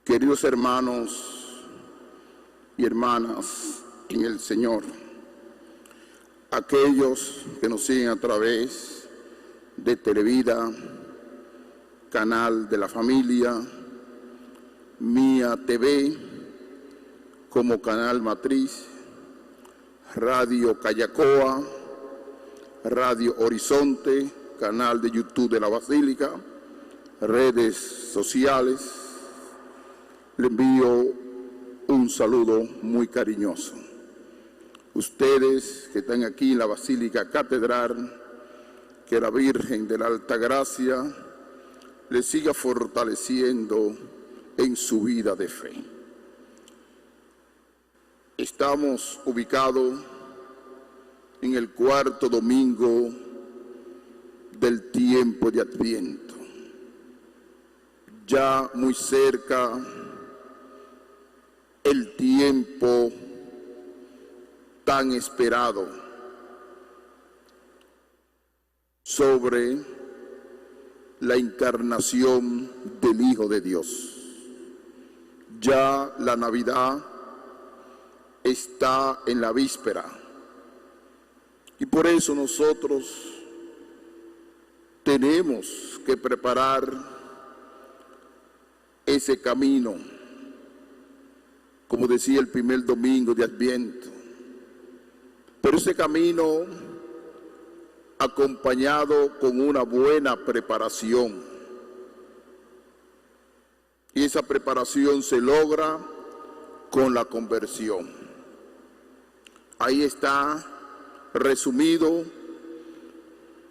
Queridos hermanos y hermanas en el Señor, aquellos que nos siguen a través de Televida, Canal de la Familia, Mía TV, como canal matriz, Radio Callacoa, Radio Horizonte, canal de YouTube de la Basílica, redes sociales, le envío un saludo muy cariñoso. Ustedes que están aquí en la Basílica Catedral, que la Virgen de la Altagracia les siga fortaleciendo en su vida de fe. Estamos ubicados en el cuarto domingo del tiempo de Adviento, ya muy cerca el tiempo tan esperado sobre la encarnación del Hijo de Dios. Ya la Navidad está en la víspera y por eso nosotros tenemos que preparar ese camino, como decía el primer domingo de Adviento, pero ese camino acompañado con una buena preparación. Y esa preparación se logra con la conversión. Ahí está resumido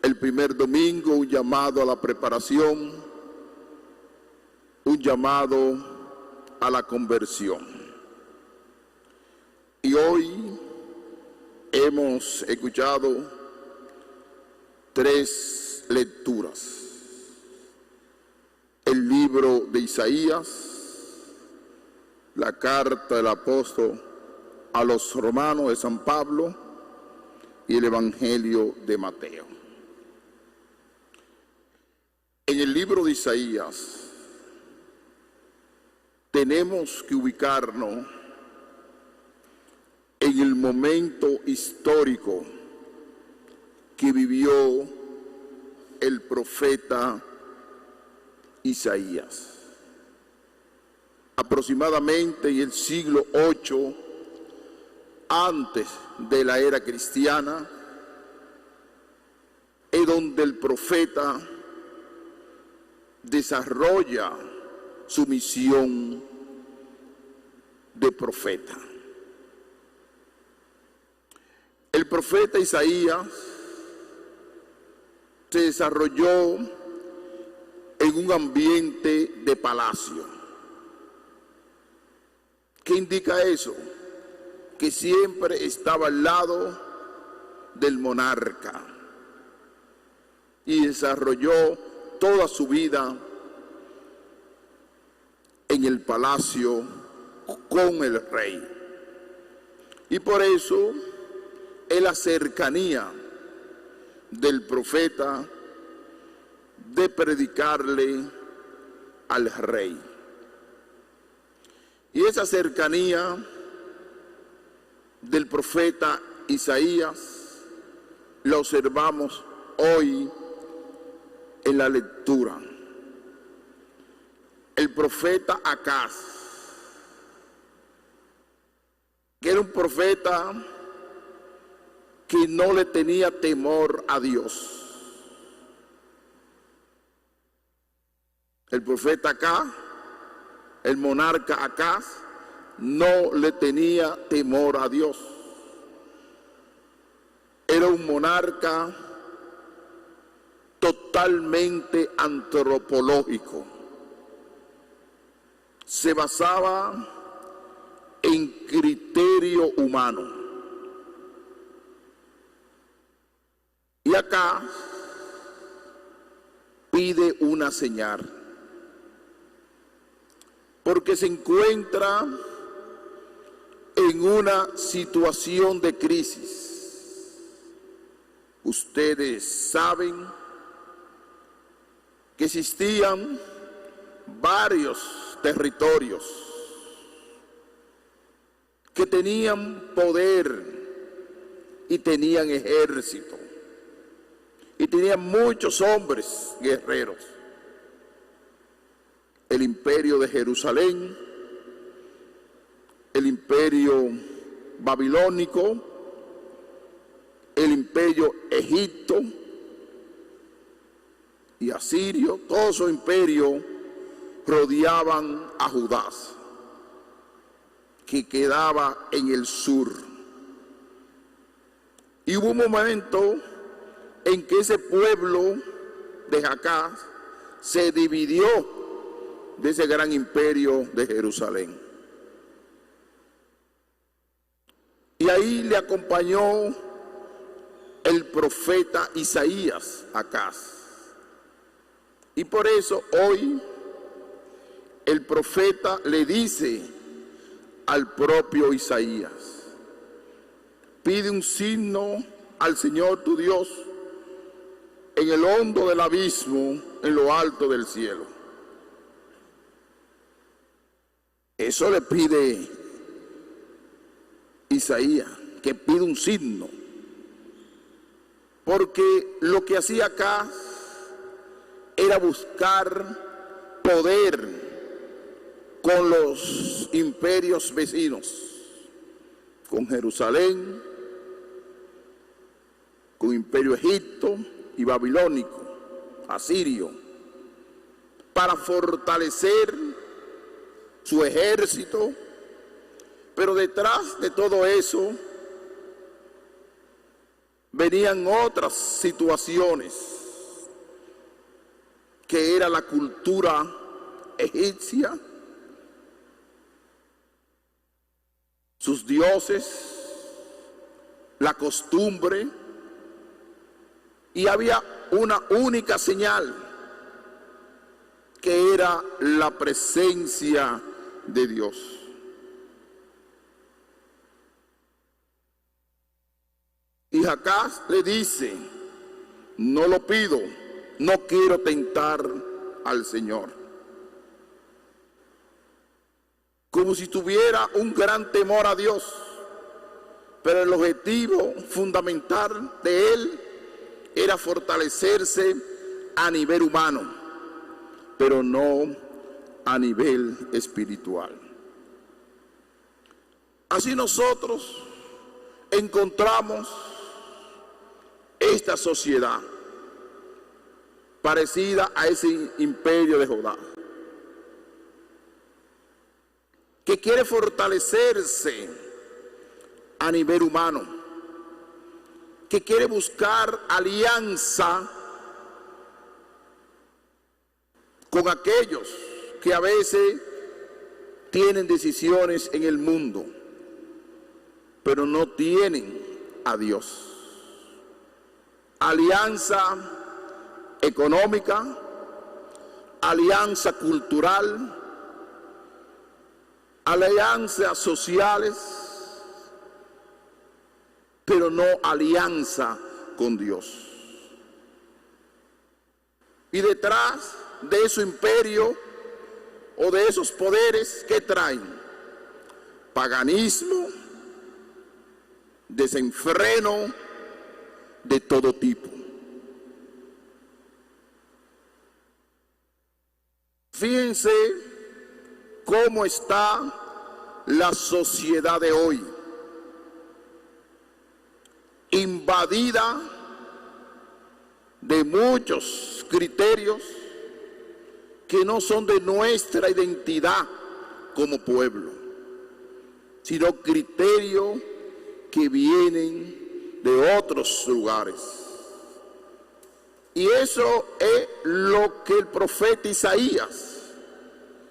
el primer domingo, un llamado a la preparación, un llamado a la conversión. Y hoy hemos escuchado 3 lecturas. El libro de Isaías, la carta del apóstol a los romanos de San Pablo y el Evangelio de Mateo. En el libro de Isaías tenemos que ubicarnos en el momento histórico que vivió el profeta Isaías. Aproximadamente en el siglo VIII antes de la era cristiana, es donde el profeta desarrolla su misión de profeta. El profeta Isaías se desarrolló en un ambiente de palacio. ¿Qué indica eso? Que siempre estaba al lado del monarca y desarrolló toda su vida en el palacio con el rey. Y por eso es la cercanía del profeta de predicarle al rey. Y esa cercanía del profeta Isaías la observamos hoy en la lectura. El profeta Acaz, que era un profeta que no le tenía temor a Dios. El profeta Acaz, el monarca Acaz, no le tenía temor a Dios. Era un monarca totalmente antropológico. Se basaba en criterio humano. Y acá pide una señal, porque se encuentra en una situación de crisis. Ustedes saben que existían varios territorios, que tenían poder y tenían ejército, y tenían muchos hombres guerreros. El imperio de Jerusalén, el imperio babilónico, el imperio egipto y asirio, todos esos imperios rodeaban a Judá, que quedaba en el sur. Y hubo un momento en que ese pueblo de Jacás se dividió de ese gran imperio de Jerusalén. Y ahí le acompañó el profeta Isaías a Acaz. Y por eso hoy el profeta le dice al propio Isaías: pide un signo al Señor tu Dios en el hondo del abismo, en lo alto del cielo. Eso le pide Isaías, que pide un signo. Porque lo que hacía acá era buscar poder con los imperios vecinos, con Jerusalén, con imperio egipto y babilónico, asirio, para fortalecer su ejército. Pero detrás de todo eso venían otras situaciones, que era la cultura egipcia, sus dioses, la costumbre, y había una única señal, que era la presencia de Dios. Y Acaz le dice: no lo pido, no quiero tentar al Señor. Como si tuviera un gran temor a Dios, pero el objetivo fundamental de él era fortalecerse a nivel humano, pero no a nivel espiritual. Así nosotros encontramos esta sociedad parecida a ese imperio de Judá, que quiere fortalecerse a nivel humano, que quiere buscar alianza con aquellos que a veces tienen decisiones en el mundo, pero no tienen a Dios. Alianza económica, alianza cultural, alianzas sociales, pero no alianza con Dios. Y detrás de su imperio o de esos poderes, ¿qué traen? Paganismo, desenfreno de todo tipo. Fíjense cómo está la sociedad de hoy, invadida de muchos criterios que no son de nuestra identidad como pueblo, sino criterios que vienen de otros lugares. Y eso es lo que el profeta Isaías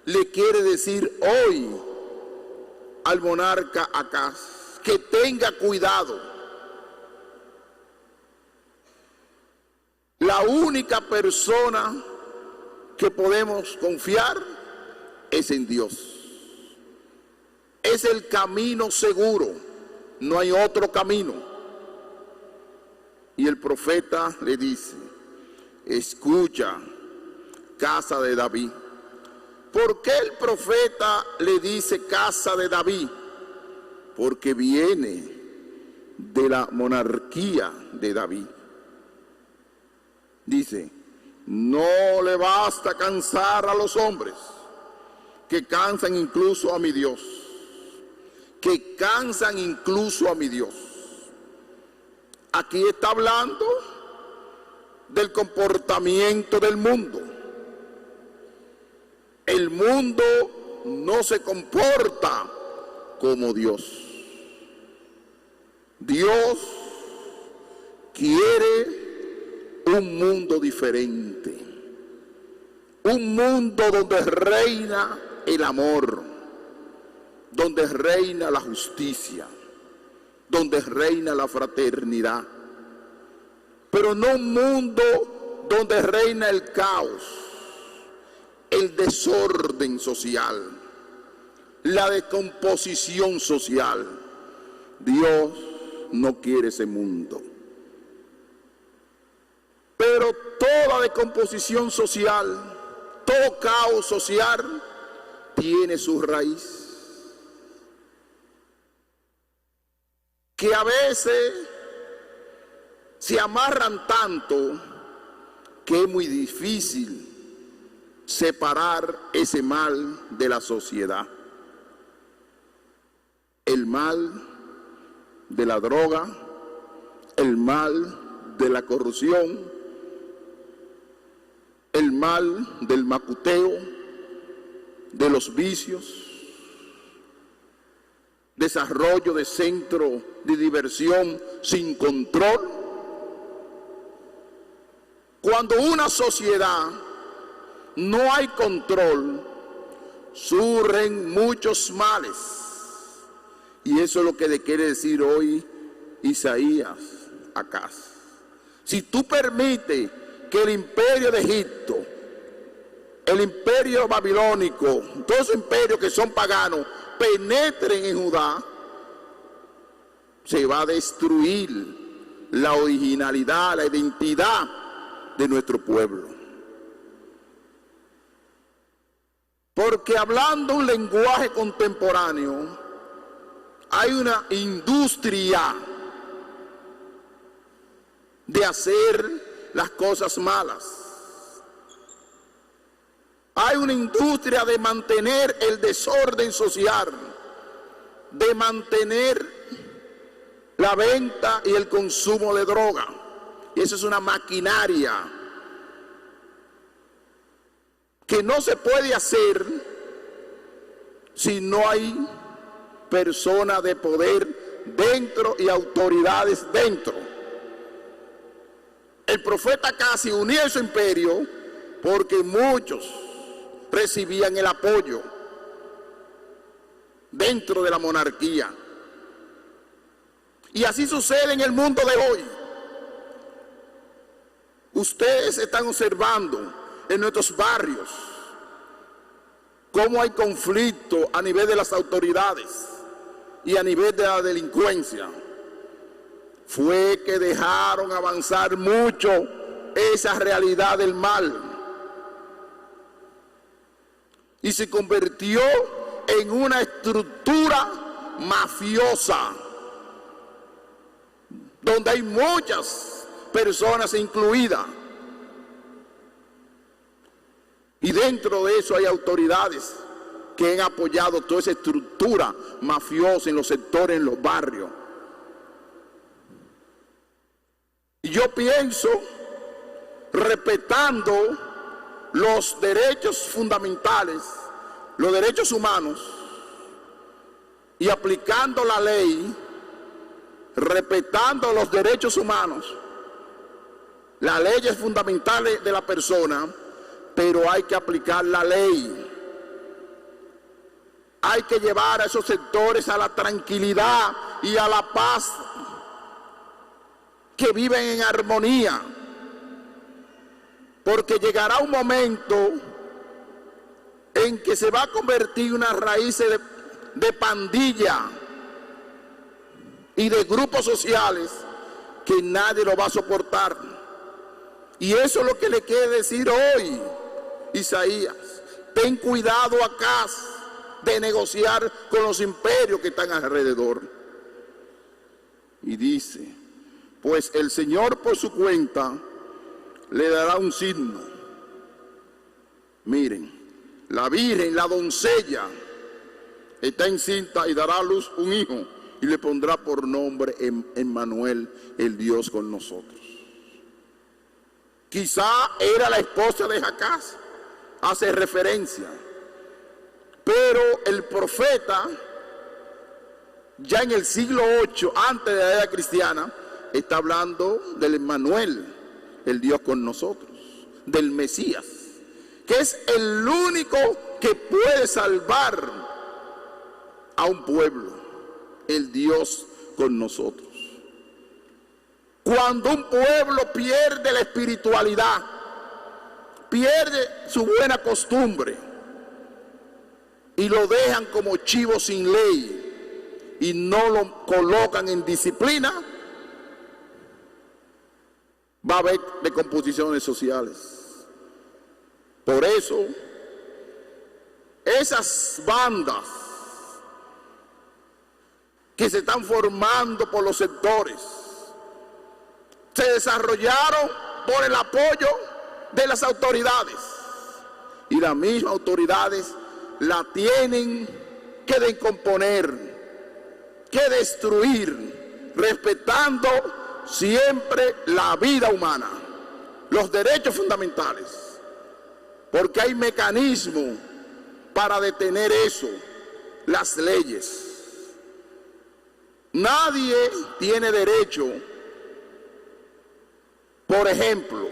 le quiere decir hoy al monarca Acaz, que tenga cuidado. La única persona que podemos confiar es en Dios. Es el camino seguro, no hay otro camino. Y el profeta le dice: escucha, casa de David, ¿Por qué el profeta le dice casa de David? Porque viene de la monarquía de David. Dice, no le basta cansar a los hombres, que cansan incluso a mi Dios, que cansan incluso a mi Dios. Aquí está hablando del comportamiento del mundo. El mundo no se comporta como Dios. Dios quiere un mundo diferente, un mundo donde reina el amor, donde reina la justicia, donde reina la fraternidad, pero no un mundo donde reina el caos, el desorden social, la descomposición social. Dios no quiere ese mundo. Pero toda descomposición social, todo caos social tiene su raíz, que a veces se amarran tanto que es muy difícil separar ese mal de la sociedad. El mal de la droga, el mal de la corrupción, el mal del macuteo, de los vicios, desarrollo de centros de diversión sin control. Cuando una sociedad no hay control, surgen muchos males. Y eso es lo que le quiere decir hoy Isaías a Acaz. Si tú permites que el imperio de Egipto, el imperio babilónico, todos esos imperios que son paganos, penetren en Judá, se va a destruir la originalidad, la identidad de nuestro pueblo. Porque hablando un lenguaje contemporáneo, hay una industria de hacer las cosas malas. Hay una industria de mantener el desorden social, de mantener la venta y el consumo de droga. Y eso es una maquinaria que no se puede hacer si no hay personas de poder dentro y autoridades dentro. El profeta casi unió su imperio porque muchos recibían el apoyo dentro de la monarquía. Y así sucede en el mundo de hoy. Ustedes están observando en nuestros barrios cómo hay conflicto a nivel de las autoridades y a nivel de la delincuencia. Fue que dejaron avanzar mucho esa realidad del mal y se convirtió en una estructura mafiosa donde hay muchas personas incluidas, y dentro de eso hay autoridades que han apoyado toda esa estructura mafiosa en los sectores, en los barrios. Y yo pienso, respetando los derechos fundamentales, los derechos humanos, y aplicando la ley, respetando los derechos humanos, las leyes fundamentales de la persona, pero hay que aplicar la ley. Hay que llevar a esos sectores a la tranquilidad y a la paz, que viven en armonía, porque llegará un momento en que se va a convertir una raíz de pandilla y de grupos sociales que nadie lo va a soportar. Y eso es lo que le quiere decir hoy Isaías, ten cuidado acá de negociar con los imperios que están alrededor. Y dice, pues el Señor por su cuenta le dará un signo. Miren, la virgen, la doncella, está encinta y dará a luz un hijo y le pondrá por nombre Emmanuel, el Dios con nosotros. Quizá era la esposa de Jacás, hace referencia, pero el profeta ya en el siglo VIII, antes de la era cristiana, está hablando del Emmanuel, el Dios con nosotros, del Mesías, que es el único que puede salvar a un pueblo, el Dios con nosotros. Cuando un pueblo pierde la espiritualidad, pierde su buena costumbre y lo dejan como chivo sin ley y no lo colocan en disciplina, va a haber decomposiciones sociales. Por eso, esas bandas que se están formando por los sectores se desarrollaron por el apoyo de las autoridades, y las mismas autoridades la tienen que descomponer, que destruir, respetando siempre la vida humana, los derechos fundamentales, porque hay mecanismos para detener eso, las leyes. Nadie tiene derecho, por ejemplo,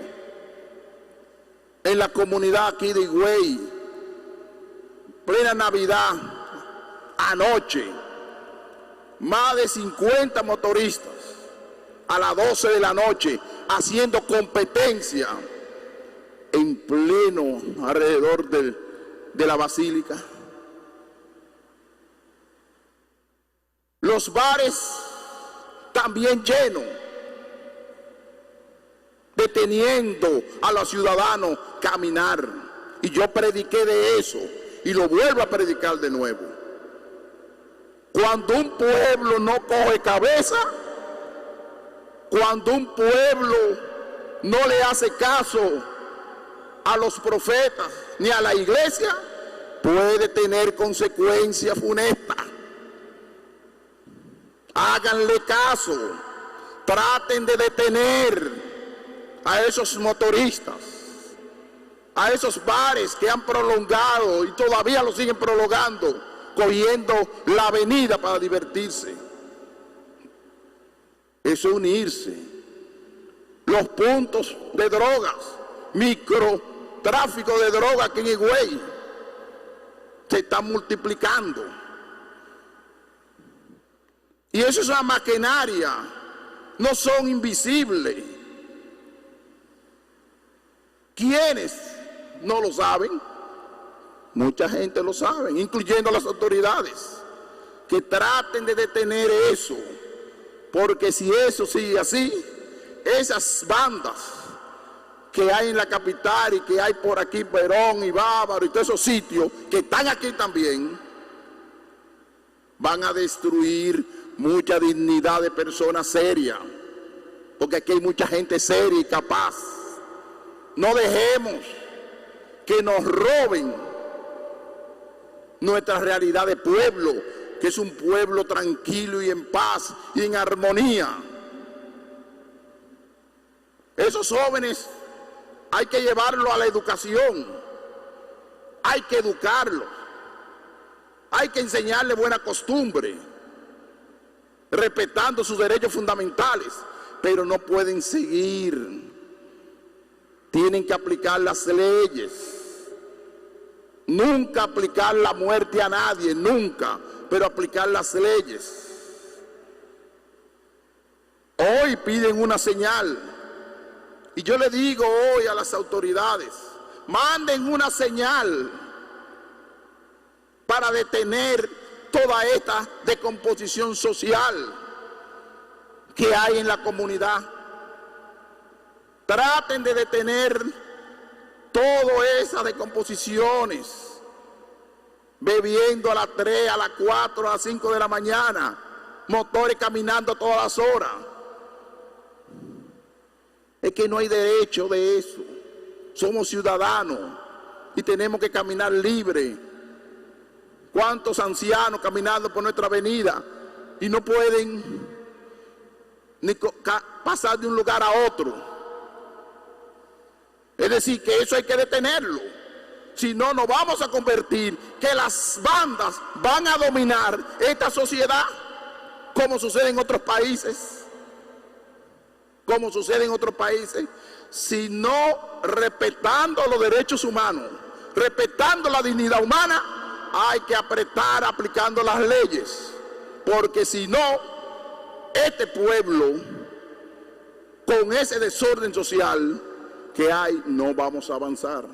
en la comunidad aquí de Higüey, plena Navidad, anoche, más de 50 motoristas a las 12 de la noche haciendo competencia en pleno alrededor de la basílica. Los bares también llenos, deteniendo a los ciudadanos caminar. Y yo prediqué de eso y lo vuelvo a predicar de nuevo. Cuando un pueblo no coge cabeza, cuando un pueblo no le hace caso a los profetas ni a la iglesia, puede tener consecuencias funestas. Háganle caso, traten de detener a esos motoristas, a esos bares que han prolongado y todavía lo siguen prolongando, cogiendo la avenida para divertirse. Eso es unirse. Los puntos de drogas, microtráfico de drogas aquí en Higüey, se están multiplicando. Y eso es una maquinaria, no son invisibles. ¿Quiénes no lo saben? Mucha gente lo sabe, incluyendo las autoridades, que traten de detener eso, porque si eso sigue así, esas bandas que hay en la capital y que hay por aquí, Perón y Bávaro y todos esos sitios que están aquí también, van a destruir mucha dignidad de personas serias, porque aquí hay mucha gente seria y capaz. No dejemos que nos roben nuestra realidad de pueblo, que es un pueblo tranquilo y en paz y en armonía. Esos jóvenes hay que llevarlos a la educación, hay que educarlos, hay que enseñarles buena costumbre, respetando sus derechos fundamentales, pero no pueden seguir. Tienen que aplicar las leyes. Nunca aplicar la muerte a nadie, nunca, pero aplicar las leyes. Hoy piden una señal. Y yo le digo hoy a las autoridades, manden una señal para detener toda esta decomposición social que hay en la comunidad. Traten de detener todas esas descomposiciones, bebiendo a las 3, a las 4, a las 5 de la mañana, motores caminando todas las horas. Es que no hay derecho de eso. Somos ciudadanos y tenemos que caminar libre. ¿Cuántos ancianos caminando por nuestra avenida y no pueden ni pasar de un lugar a otro? Es decir, que eso hay que detenerlo. Si no, nos vamos a convertir que las bandas van a dominar esta sociedad, como sucede en otros países. Como sucede en otros países, sino respetando los derechos humanos, respetando la dignidad humana, hay que apretar aplicando las leyes, porque si no, este pueblo, con ese desorden social que hay, no vamos a avanzar.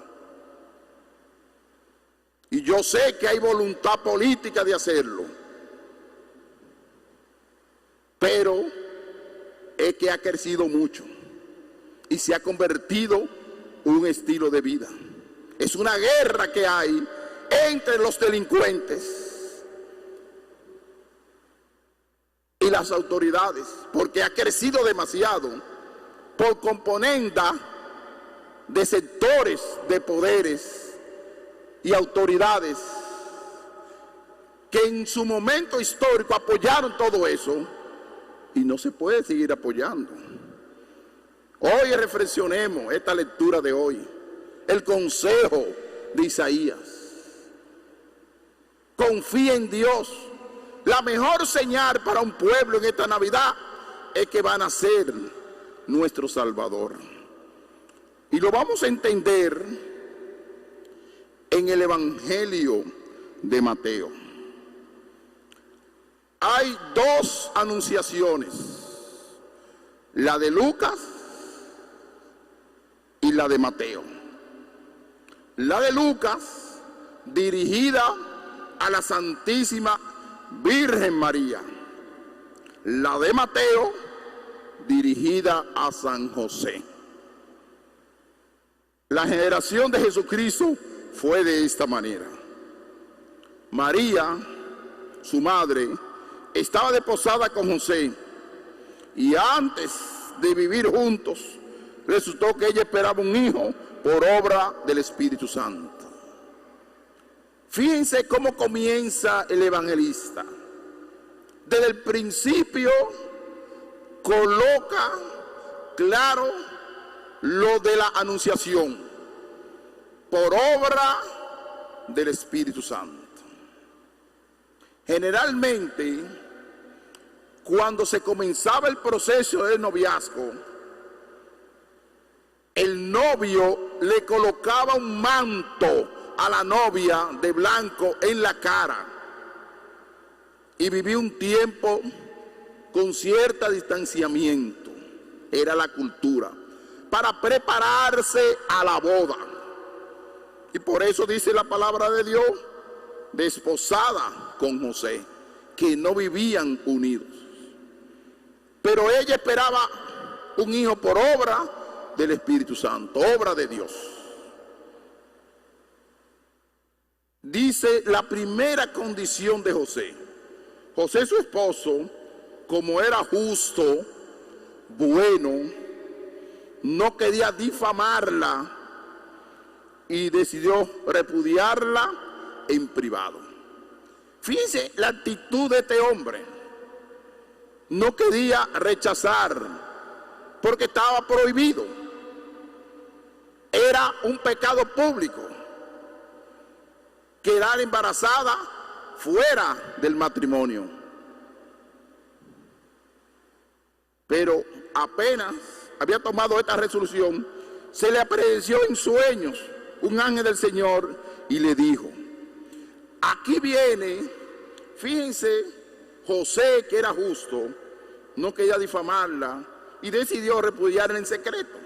Y yo sé que hay voluntad política de hacerlo, pero es que ha crecido mucho y se ha convertido en un estilo de vida. Es una guerra que hay entre los delincuentes y las autoridades, porque ha crecido demasiado por componenda de sectores de poderes y autoridades que en su momento histórico apoyaron todo eso y no se puede seguir apoyando. Hoy reflexionemos esta lectura de hoy, el consejo de Isaías. Confía en Dios. La mejor señal para un pueblo en esta Navidad es que van a ser nuestro Salvador. Y lo vamos a entender en el Evangelio de Mateo. Hay dos anunciaciones, la de Lucas y la de Mateo. La de Lucas, dirigida a la Santísima Virgen María. La de Mateo, dirigida a San José. La generación de Jesucristo fue de esta manera. María, su madre, estaba desposada con José y antes de vivir juntos resultó que ella esperaba un hijo por obra del Espíritu Santo. Fíjense cómo comienza el evangelista. Desde el principio coloca claro lo de la anunciación por obra del Espíritu Santo. Generalmente, cuando se comenzaba el proceso del noviazgo, el novio le colocaba un manto a la novia de blanco en la cara y vivía un tiempo con cierto distanciamiento. Era la cultura para prepararse a la boda. Y por eso dice la palabra de Dios, desposada con José, que no vivían unidos. Pero ella esperaba un hijo por obra del Espíritu Santo, obra de Dios. Dice la primera condición de José. José, su esposo, como era justo, bueno, no quería difamarla y decidió repudiarla en privado. Fíjense la actitud de este hombre. No quería rechazar porque estaba prohibido. Era un pecado público quedar embarazada fuera del matrimonio. Pero apenas había tomado esta resolución, se le apareció en sueños un ángel del Señor y le dijo: aquí viene, fíjense, José, que era justo, no quería difamarla y decidió repudiarla en secreto.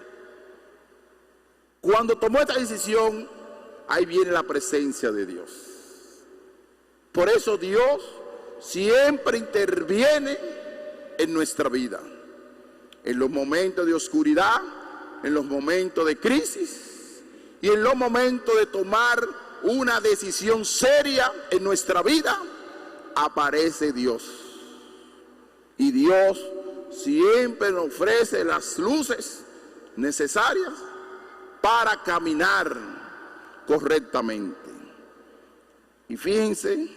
Cuando tomó esta decisión, ahí viene la presencia de Dios. Por eso Dios siempre interviene en nuestra vida. En los momentos de oscuridad, en los momentos de crisis y en los momentos de tomar una decisión seria en nuestra vida, aparece Dios. Y Dios siempre nos ofrece las luces necesarias para caminar correctamente. Y fíjense,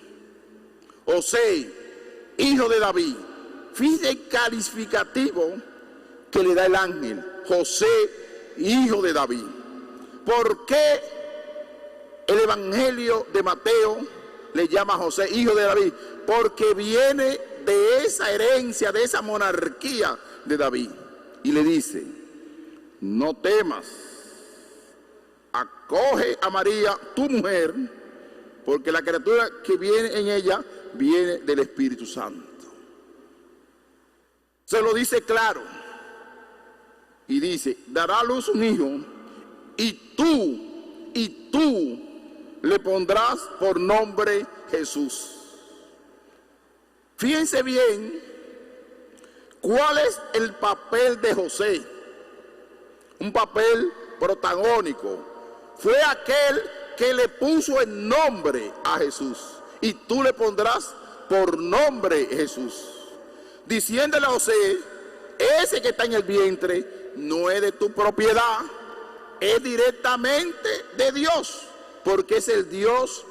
José, hijo de David, fíjense el calificativo que le da el ángel: José, hijo de David. ¿Por qué el Evangelio de Mateo le llama José hijo de David? Porque viene de esa herencia, de esa monarquía de David. Y le dice: no temas, acoge a María, tu mujer, porque la criatura que viene en ella viene del Espíritu Santo. Se lo dice claro. Y dice: dará a luz un hijo, y tú le pondrás por nombre Jesús. Fíjense bien cuál es el papel de José. Un papel protagónico. Fue aquel que le puso el nombre a Jesús. Y tú le pondrás por nombre Jesús. Diciéndole a José: ese que está en el vientre no es de tu propiedad, es directamente de Dios, porque es el Dios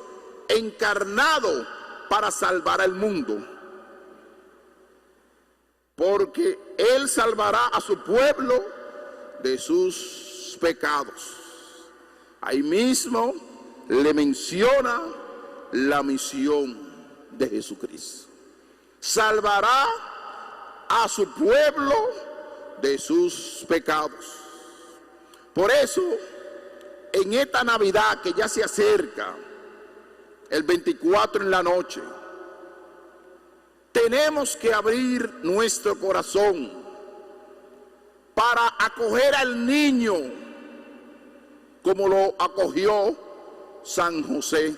encarnado para salvar al mundo. Porque Él salvará a su pueblo de sus pecados. Ahí mismo le menciona la misión de Jesucristo. Salvará a su pueblo de sus pecados. Por eso, en esta Navidad que ya se acerca, el 24 en la noche, tenemos que abrir nuestro corazón para acoger al niño como lo acogió San José,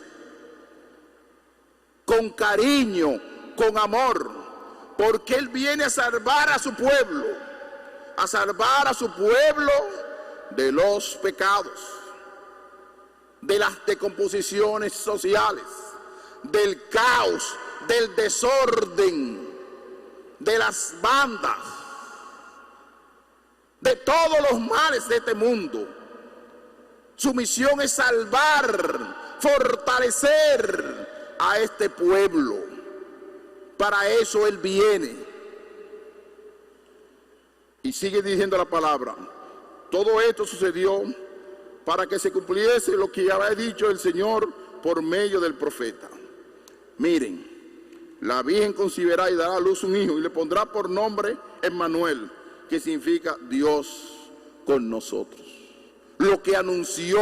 con cariño, con amor, porque Él viene a salvar a su pueblo, de los pecados, de las decomposiciones sociales, del caos, del desorden, de las bandas, de todos los males de este mundo. Su misión es salvar, fortalecer a este pueblo. Para eso Él viene. Y sigue diciendo la palabra: todo esto sucedió para que se cumpliese lo que había dicho el Señor por medio del profeta. Miren, la Virgen concebirá y dará a luz un hijo y le pondrá por nombre Emmanuel, que significa Dios con nosotros. Lo que anunció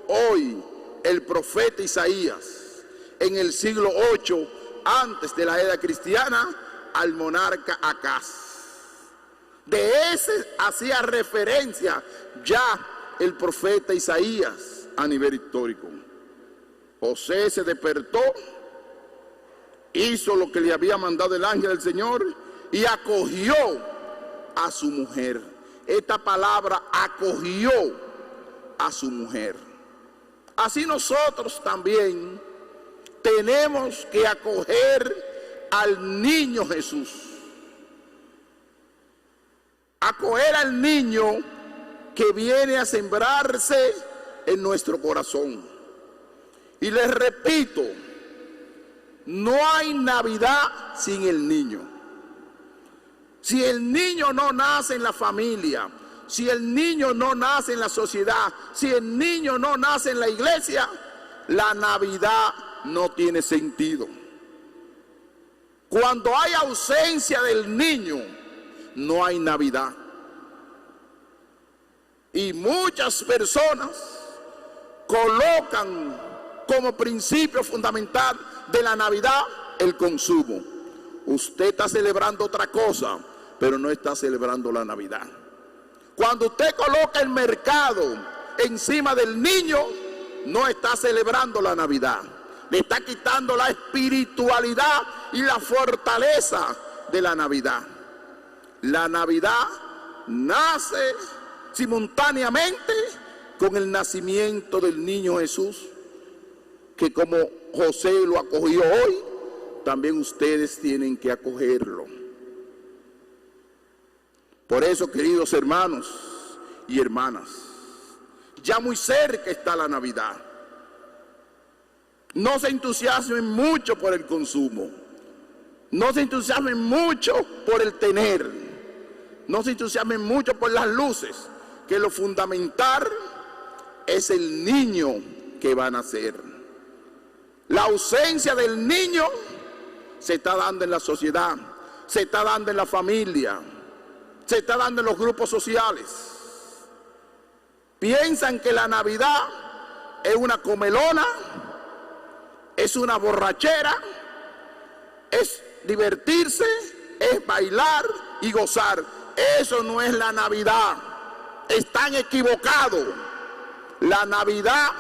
hoy el profeta Isaías en el siglo 8 antes de la era cristiana al monarca Acaz. De ese hacía referencia ya el profeta Isaías a nivel histórico. José se despertó, hizo lo que le había mandado el ángel del Señor y acogió a su mujer. Esta palabra, acogió a su mujer. Así nosotros también tenemos que acoger al niño Jesús. Acoger al niño que viene a sembrarse en nuestro corazón. Y les repito, no hay Navidad sin el niño. Si el niño no nace en la familia, si el niño no nace en la sociedad, si el niño no nace en la iglesia, la Navidad no tiene sentido. Cuando hay ausencia del niño, no hay Navidad. Y muchas personas colocan como principio fundamental de la Navidad el consumo. Usted está celebrando otra cosa, pero no está celebrando la Navidad. Cuando usted coloca el mercado encima del niño, no está celebrando la Navidad. Le está quitando la espiritualidad y la fortaleza de la Navidad. La Navidad nace simultáneamente con el nacimiento del niño Jesús, que como José lo acogió hoy, también ustedes tienen que acogerlo. Por eso, queridos hermanos y hermanas, ya muy cerca está la Navidad. No se entusiasmen mucho por el consumo. No se entusiasmen mucho por el tener. No se entusiasmen mucho por las luces, que lo fundamental es el niño que va a nacer. La ausencia del niño se está dando en la sociedad, se está dando en la familia, se está dando en los grupos sociales. Piensan que la Navidad es una comelona, es una borrachera, es divertirse, es bailar y gozar. Eso no es la Navidad. Están equivocados. La Navidad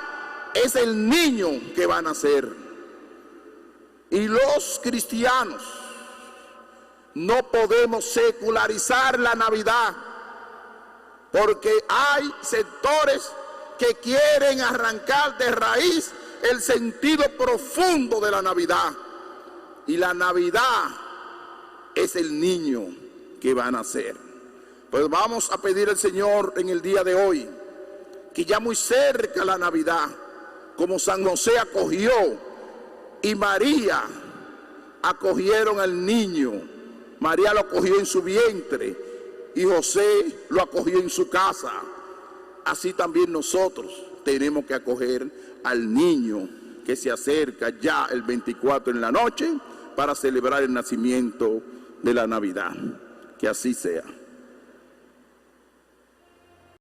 es el niño que va a nacer. Y los cristianos no podemos secularizar la Navidad, porque hay sectores que quieren arrancar de raíz el sentido profundo de la Navidad. Y la Navidad es el niño que va a nacer. Pues vamos a pedir al Señor en el día de hoy, que ya muy cerca la Navidad, como San José acogió y María acogieron al niño. María lo acogió en su vientre y José lo acogió en su casa. Así también nosotros tenemos que acoger al niño que se acerca ya el 24 en la noche para celebrar el nacimiento de la Navidad. Que así sea.